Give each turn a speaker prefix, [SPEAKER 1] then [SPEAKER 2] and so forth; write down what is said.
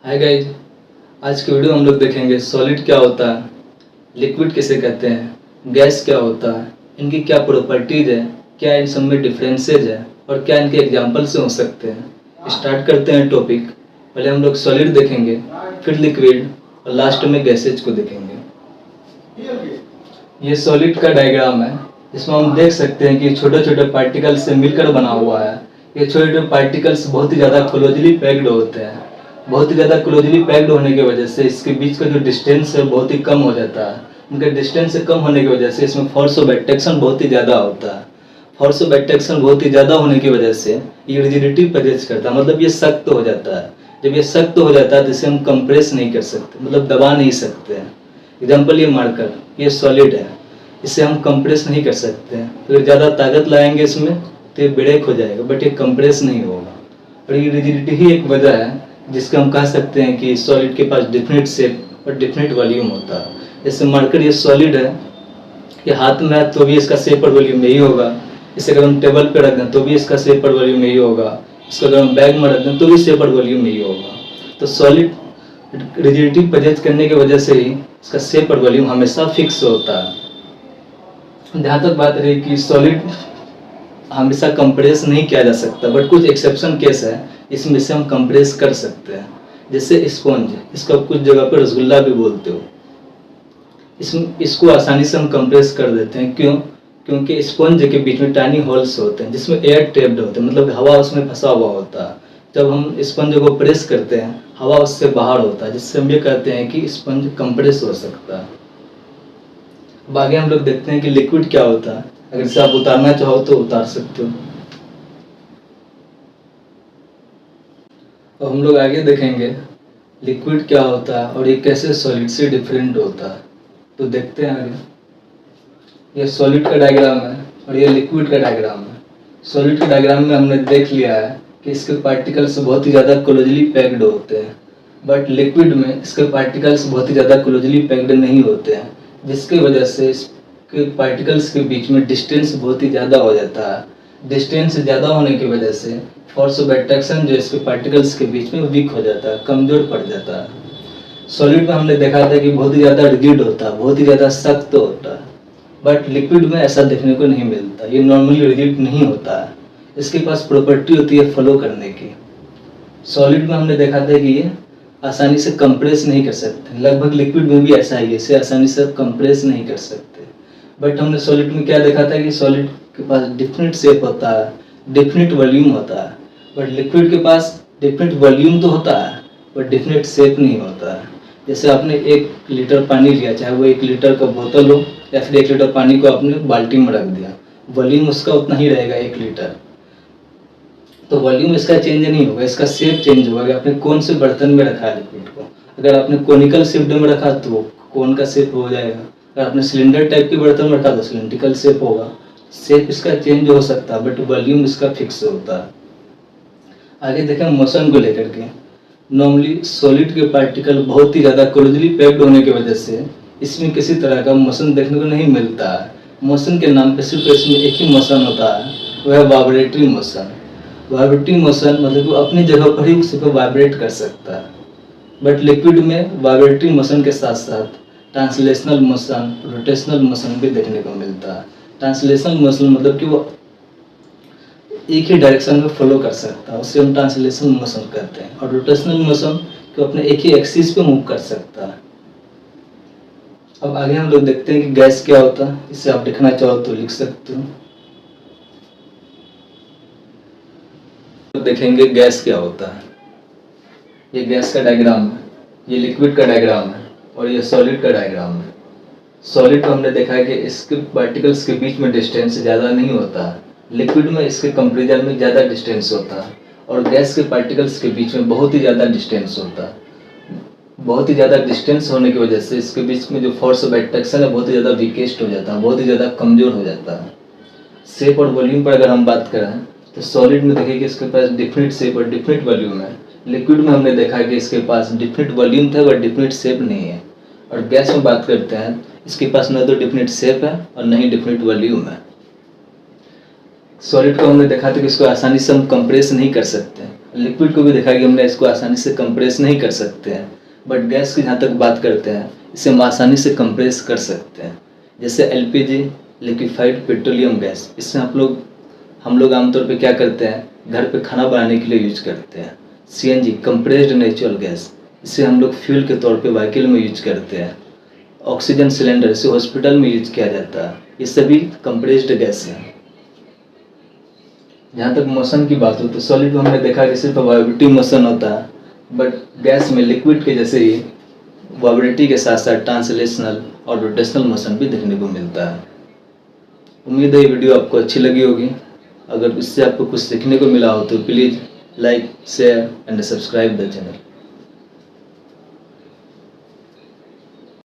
[SPEAKER 1] Hi guys, आज की video हम लोग देखेंगे सॉलिड क्या होता है, लिक्विड किसे कहते हैं, गैस क्या होता है, इनकी क्या प्रॉपर्टीज है, क्या इन सब में डिफरेंसेज है और क्या इनके एग्जांपल से हो सकते हैं। स्टार्ट करते हैं टॉपिक। पहले हम लोग सॉलिड देखेंगे, फिर लिक्विड और लास्ट में गैसेज को देखेंगे। ये सॉलिड का डायग्राम है। इसमें हम देख सकते हैं कि छोटे छोटे पार्टिकल से मिलकर बना हुआ है। ये छोटे छोटे पार्टिकल्स बहुत ही ज़्यादा क्लोजली पैक्ड होते हैं। बहुत ही ज़्यादा क्लोजली पैक्ड होने की वजह से इसके बीच का जो डिस्टेंस है बहुत ही कम हो जाता है। उनके डिस्टेंस से कम होने की वजह से इसमें फोर्स ऑफ एट्रैक्शन बहुत ही ज़्यादा होता है। फोर्स ऑफ एट्रैक्शन बहुत ही ज़्यादा होने की वजह से ये रिजिडिटी प्रेजेंट करता है, मतलब ये सख्त हो जाता है। जब ये सख्त हो जाता है तो इसे हम कंप्रेस नहीं कर सकते, मतलब दबा नहीं सकते हैं। एग्जाम्पल ये मार्कर, ये सॉलिड है, इसे हम कंप्रेस नहीं कर सकते हैं। अगर ज़्यादा ताकत लाएंगे इसमें तो ये ब्रेक हो जाएगा, बट ये कंप्रेस नहीं होगा। और ये रिजिडिटी ही एक वजह है जिसका हम कह सकते हैं कि सॉलिड के पास डिफिनिट शेप और डिफिनिट वॉल्यूम होता है। जैसे मार्कर ये सॉलिड है, ये हाथ में है तो भी इसका शेप और वॉल्यूम यही होगा। इसे अगर हम टेबल पे रख दें तो भी इसका शेप और वॉल्यूम यही होगा। इसको अगर हम बैग में रख दें तो भी शेप और वॉल्यूम यही होगा। तो सॉलिड रिजिडिटी प्रेजेंट करने की वजह से ही इसका शेप और वॉल्यूम हमेशा फिक्स होता है। जहाँ तक बात रही कि सॉलिड हमेशा कंप्रेस नहीं किया जा सकता, बट कुछ एक्सेप्शन केस है इसमें से हम कंप्रेस कर सकते हैं। जैसे स्पॉन्ज, इसको कुछ जगह पर रसगुल्ला भी बोलते हो, इसको आसानी से हम कंप्रेस कर देते हैं। क्यों? क्योंकि स्पॉन्ज के बीच में टाइनी होल्स होते हैं जिसमें एयर ट्रैप्ड होते हैं, मतलब हवा उसमें फंसा हुआ होता है। जब हम स्पंज को प्रेस करते हैं हवा उससे बाहर होता है, जिससे हम ये कहते हैं कि स्पंज कंप्रेस हो सकता है। अब आगे हम लोग देखते हैं कि लिक्विड क्या होता है। अगर इसे आप उतारना चाहो तो उतार सकते हो। अब हम लोग आगे देखेंगे लिक्विड क्या होता है और ये कैसे सॉलिड से डिफरेंट होता है। तो देखते हैं आगे। ये सॉलिड का डायग्राम है और ये लिक्विड का डायग्राम है। सॉलिड के डायग्राम में हमने देख लिया है कि इसके पार्टिकल्स बहुत ही ज़्यादा क्लोजली पैक्ड होते हैं, बट लिक्विड में इसके पार्टिकल्स बहुत ही ज़्यादा क्लोजली पैक्ड नहीं होते हैं, जिसकी वजह से इसके पार्टिकल्स के बीच में डिस्टेंस बहुत ही ज़्यादा हो जाता है। डिस्टेंस ज़्यादा होने की वजह से फोर्स ऑफ एट्रैक्शन जो इसके पार्टिकल्स के बीच में वीक हो जाता है, कमज़ोर पड़ जाता है। सॉलिड में हमने देखा था कि बहुत ही ज़्यादा रिजिड होता है, बहुत ही ज़्यादा सख्त होता है, बट लिक्विड में ऐसा देखने को नहीं मिलता। ये नॉर्मली रिजिड नहीं होता है, इसके पास प्रॉपर्टी होती है फ्लो करने की। सॉलिड में हमने देखा था कि ये आसानी से कंप्रेस नहीं कर सकते, लगभग लिक्विड में भी ऐसा ही है, इसे आसानी से कंप्रेस नहीं कर सकते। बट हमने सॉलिड में क्या देखा था कि सॉलिड के पास डिफिनिट शेप होता है, डिफिनिट वॉल्यूम होता है, बट लिक्विड के पास डिफिनिट वॉल्यूम तो होता है बट डिफिनिट शेप नहीं होता है। जैसे आपने 1 लीटर पानी लिया, चाहे वो 1 लीटर का बोतल हो या फिर 1 लीटर पानी को आपने बाल्टी में रख दिया, वॉल्यूम उसका उतना ही रहेगा 1 लीटर। तो वॉल्यूम इसका चेंज नहीं होगा, इसका शेप चेंज होगा कि आपने कौन से बर्तन में रखा है लिक्विड को। अगर आपने कोनिकल शेप में रखा तो कोन का शेप हो जाएगा, अगर आपने सिलेंडर टाइप के बर्तन में रखा तो सिलेंड्रिकल शेप होगा। शेप इसका चेंज हो सकता है बट वॉल्यूम इसका फिक्स होता है। आगे देखें मोशन को लेकर के। नॉर्मली सॉलिड के पार्टिकल बहुत ही ज़्यादा क्लोजली पैक्ड होने की वजह से इसमें किसी तरह का मोशन देखने को नहीं मिलता है। मोशन के नाम पे सिर्फ इसमें एक ही मोशन होता है, वह है वाइब्रेटरी मोशन। वाइब्रेटरी मोशन मतलब वो अपनी जगह पर ही उसी पर वाइब्रेट कर सकता है। बट लिक्विड में वाइब्रेटरी मोशन के साथ साथ ट्रांसलेशनल मोशन, रोटेशनल मोशन भी देखने को मिलता है। ट्रांसलेशनल मोशन मतलब कि वो एक ही डायरेक्शन में फॉलो कर सकता है, उसे हम ट्रांसलेशनल मोशन कहते हैं। और रोटेशनल मोशन को अपने एक ही एक्सिस पे मूव कर सकता है। अब आगे हम लोग देखते हैं कि गैस क्या होता है। इसे आप लिखना चाहो तो लिख सकते हो। देखेंगे गैस क्या होता है। ये गैस का डायग्राम है, ये लिक्विड का डायग्राम है और ये सॉलिड का डायग्राम है। सॉलिड को हमने देखा है कि इसके पार्टिकल्स के बीच में डिस्टेंस ज़्यादा नहीं होता है, लिक्विड में इसके कंपेरिजन में ज़्यादा डिस्टेंस होता है, और गैस के पार्टिकल्स के बीच में बहुत ही ज़्यादा डिस्टेंस होता है। बहुत ही ज़्यादा डिस्टेंस होने की वजह से इसके बीच में जो फोर्स ऑफ एट्रैक्शन है बहुत ही ज़्यादा वीकेस्ट हो जाता है, बहुत ही ज़्यादा कमज़ोर हो जाता है। शेप और वॉल्यूम पर अगर हम बात करें तो सॉलिड में देखिए कि इसके पास डिफिनिट शेप और डिफिनिट वॉल्यूम है। लिक्विड में हमने देखा है कि इसके पास डिफिनिट वॉल्यूम था बट डिफिनिट शेप नहीं है। और गैस में बात करते हैं, इसके पास न तो डिफिनिट शेप है और न ही डिफिनिट वॉल्यूम है। सॉलिड को हमने देखा था कि इसको आसानी से हम कंप्रेस नहीं कर सकते, लिक्विड को भी देखा कि हमने इसको आसानी से कंप्रेस नहीं कर सकते हैं, बट गैस की जहाँ तक बात करते हैं इसे हम आसानी से कंप्रेस कर सकते हैं। जैसे एलपीजी, लिक्विफाइड पेट्रोलियम गैस, इससे हम लोग आमतौर पे क्या करते हैं, घर पे खाना बनाने के लिए यूज करते हैं। सीएनजी, कंप्रेस्ड नेचुरल गैस, इसे हम लोग फ्यूल के तौर पे व्हीकल में यूज करते हैं। ऑक्सीजन सिलेंडर, इसे हॉस्पिटल में यूज किया जाता है। ये सभी कंप्रेस्ड गैस हैं। जहाँ तक मोशन की बात हो तो सॉलिड में हमने देखा कि सिर्फ वाइब्रेटिव मोशन होता है, बट गैस में लिक्विड के जैसे ही वाइब्रेटिव के साथ साथ ट्रांसलेशनल और रोटेशनल मोशन भी देखने को मिलता है। उम्मीद है ये वीडियो आपको अच्छी लगी होगी। अगर इससे आपको कुछ सीखने को मिला हो तो please like, share and subscribe the channel.